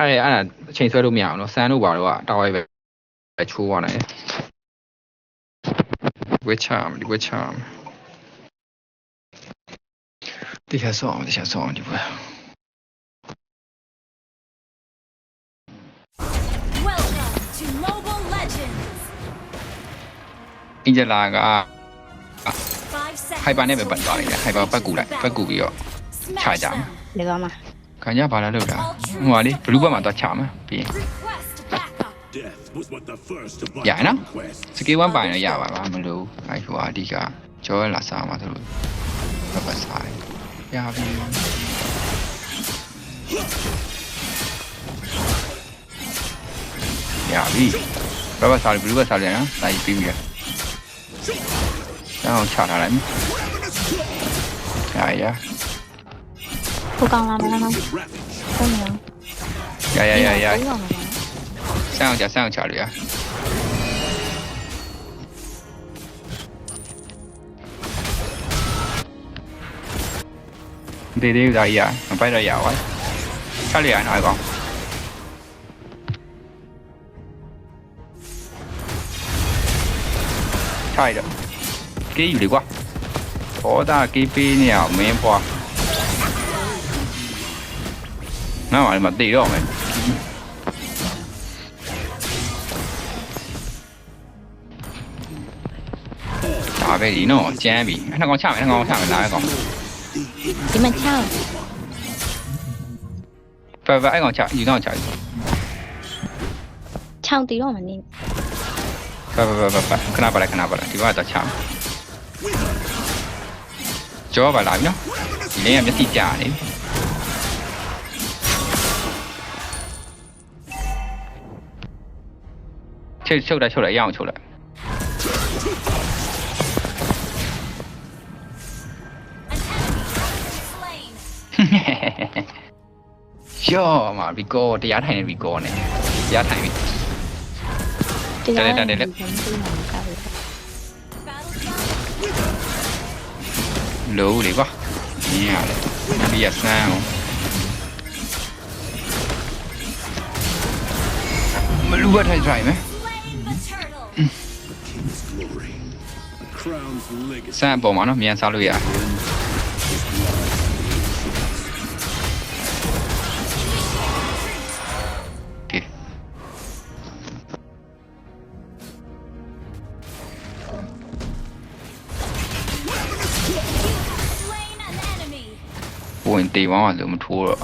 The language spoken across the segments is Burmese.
အချိန်ဆွဲလို့မရအောင်နော်ဆန်းတို့ဘာလို့ကတောက်ရိုက်ပဲချိုးသွားနိုင်တယ်ဝစ်ချာဒီဝစ်ချာတရားဆောင်ဒီပွဲအင်ဂျလာကဟိုက်ပါနဲ့ပဲပတ်သွားလိုက်တယ်ဟိုက်ပါပတ်ကူပြီးတော့ချကြမှာလေကောင်းမှာခံကြဘာလာလို့လားဟိုကလေဘလူးဘက်မှာတော့ချမှာပြီးရနော်စကေး1ပိုင်တော့ရပါပါမလို့အဲဟိုအဓိကကြောလာစားမှာတို့ပတ်စားရပြီရပြီဘယ်စားဘလူးဘက်စားလဲနော်လိုက်ပြီးပြီအောင်ချထားလိုက်ရကိုကောင်းလာမလားနော်ဟုတ်ရဆန်းအောင်ချလို့ရဒေးဒါကြီးမပိုက်တော့ရပါချလိုက်ရနော်ကောင်ချလိုက်တော့ကေးယူလေကွာဟောတာကေးပေးနေအောင်မင်းပွားငါ့မှာလည်းမတည်တော့မယ်ဒါပဲဒီနော်ကျန်းပြီနှစ်ကောင်ချမယ်လားကောင်ဒီမှာချပဲအဲ့ကောင်ချယူတော့ချပြီချောင်းတည်တော့မနေပဲခဏပါလိုက်ဒီကတော့ချကြောပါလာပြီနော်ဒီလင်းကမျက်စိကြာနေချုပ်လိုက်ရအောင်ချုပ်လိုက်ရောမှာဘီကောတရားထိုင်နေဘီကောနဲ့တရားထိုင်ပြီတက်လို့လေကွာနင်းရတယ်ပြီးရဆန်းအောင်မလူဘထိုင်မယ်ဆန်းပေါ်မှာနော်မြန်စားလို့ရဝင်တေးဝမ်းလို့မထိုးတော့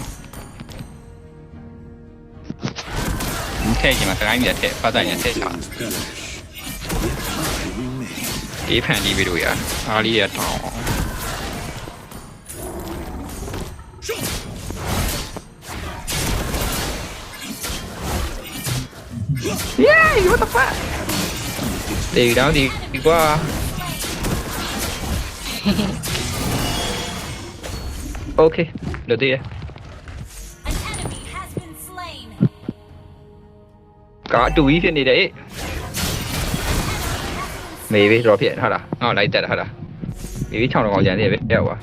ဒီထက်ကျမှစကိုင်းပြထက်ပတ်တိုင်းနဲ့ထက်ချာအေးဖန်ဒီဗီဒီယိုရအားလေးရတောင်းYay! What the fuck? တေးတောင်းဒီကွာOkay, lo tira. Có chú ý phiền đi đấy. Mày biết rõ phiền hả đó? Nó lấy tệ hả đó? Mày biết trong nó ngồi dàn thì biết đeo à?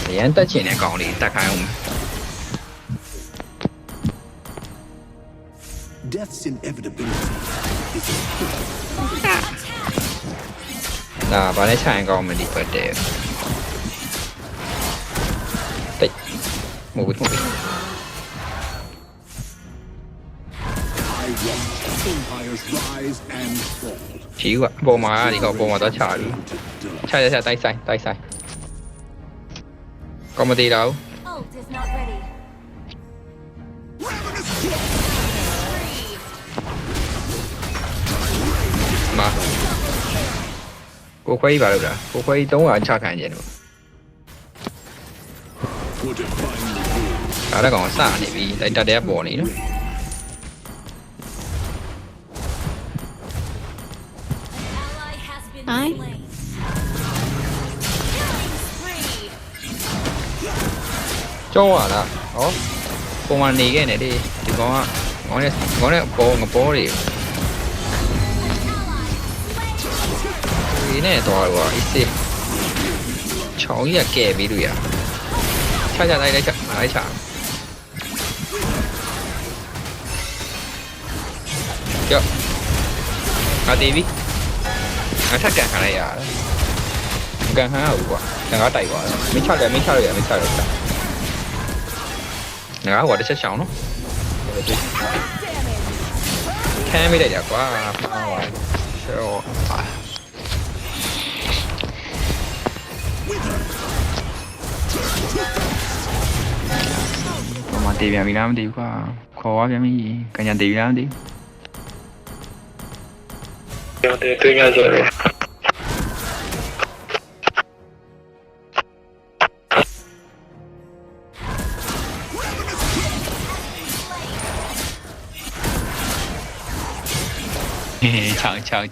Thì anh ta chỉ này còn đi ta khai không? Death's inevitability is Nah, bạn chạy con mình đi phải để tích một cái chỉ quá bộ mà thì có bộ mà tao chạy tay sai con mà đi đâu mà cô quay vào được rồi, cô quay tốn ở cha cái gì nữa. Đó là còn xa thì vì đây ta đẹp bộ này nữa. Ai? Cho à là, đó, cô mà này cái này đi, thì có này bố đi. Cái này to quá, ít xí. Cháu ý là kẻ bị đuổi à? ချလိုက်ချလိုက်ချကြောက်ငါတီးပြီငါထက်ကန်ခံလိုက်ရတယ်ကန်ဟန်းဟုတ်ကွာငါတိုက်သွားတယ်မင်းချတယ်မင်းချလို့ရမင်းချလို့ငါကတစ်ချက်ရှောင်းနော်ခံမိလိုက်ကြကွာရှောမတေးပြန်ပြီလားမသိဘူးကွာခေါ်သွားပြန်ပြီကညာတေးပြီလားမသိဘူးတေးများဆိုတော့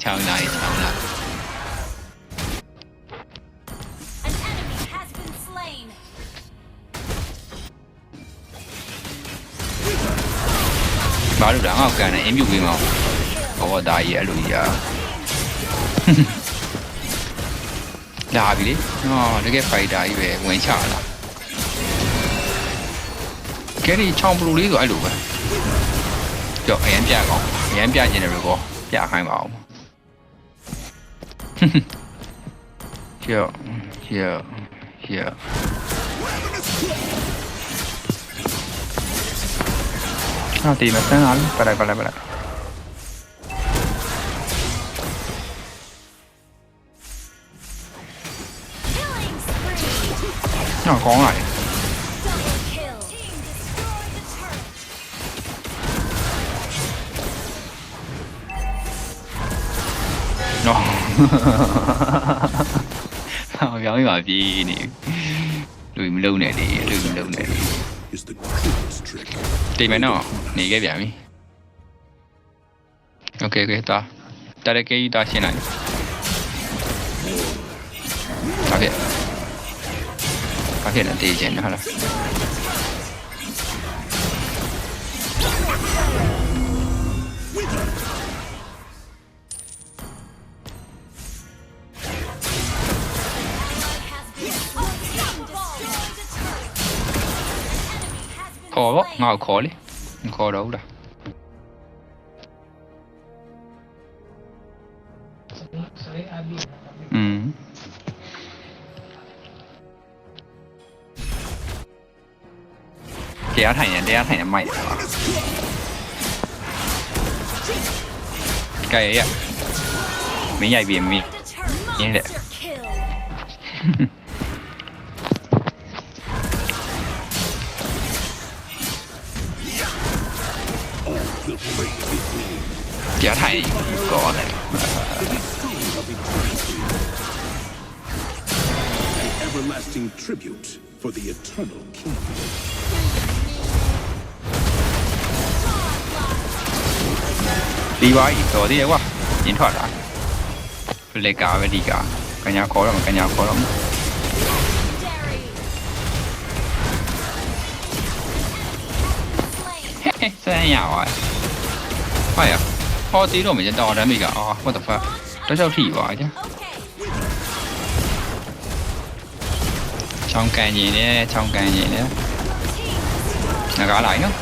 ချောင်းလိုက် ဘာလို့လဲငါ့ကိုကန်နေအင်းမြူပေးမအောင်ဘောဒါကြီးအဲ့လိုကြီးอ่ะလာပြီလေတကယ်ဖိုက်တာကြီးပဲဝင်ချလာကဲဒီချောင်းဘလူးလေးဆိုအဲ့လိုပဲကြောက်အရင်ပြကောင်အရင်ပြကျင်တယ်လို့ကောပြခိုင်းပါအောင်ကြောက်ตีมาตั้งนานไปเลยของอะไรน้องပြောင်းပါပြီနေလူမလုံးနဲ့လေလူမလုံးနဲ့ตีမယ်နော်နေခဲ့ပြန်ပြီโอเคတာတရကေးတာရှင်းလိုက်ဘာဖြစ်လဲတေးချင်ဟုတ်လားခေါ်တော့ငါ့ကိုခေါ်လေခေါ်တော့လားတရားထိုင်နေမိုက်တယ်ကွာကြိုက်ရမင်းရိုက်ပြီးမင်းရင်းလက်တရားထိုင်ကောတယ်Everlasting tribute for the eternal king. ဒီပါကြီးတော်သေးတယ်ကွာညင်ထွက်တာလေကာပဲဒီကကညာခေါ်တော့ဆန်းရပါဟာရဟောသေးတော့မရတော့ဒမ်းမိကwhat the fuck တော့ချောက်ထိပါကြချောင်းကန်ရင်နဲ့ငါကားလိုက်နော်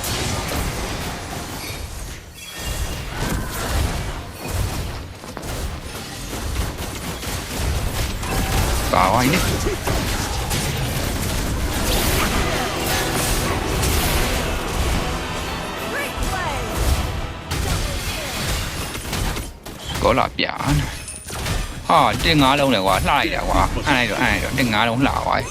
ပါဝိုင်းလေကောလာပြာဟာတင်ငါးလုံးလေကွာလှလိုက်တာကွာအဲ့တော့တင်ငါးလုံးလှသွား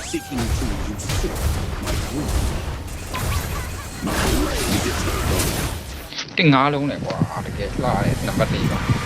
တင်ငါးလုံးလေကွာတကယ်လှတယ်နံပါတ်4ပါ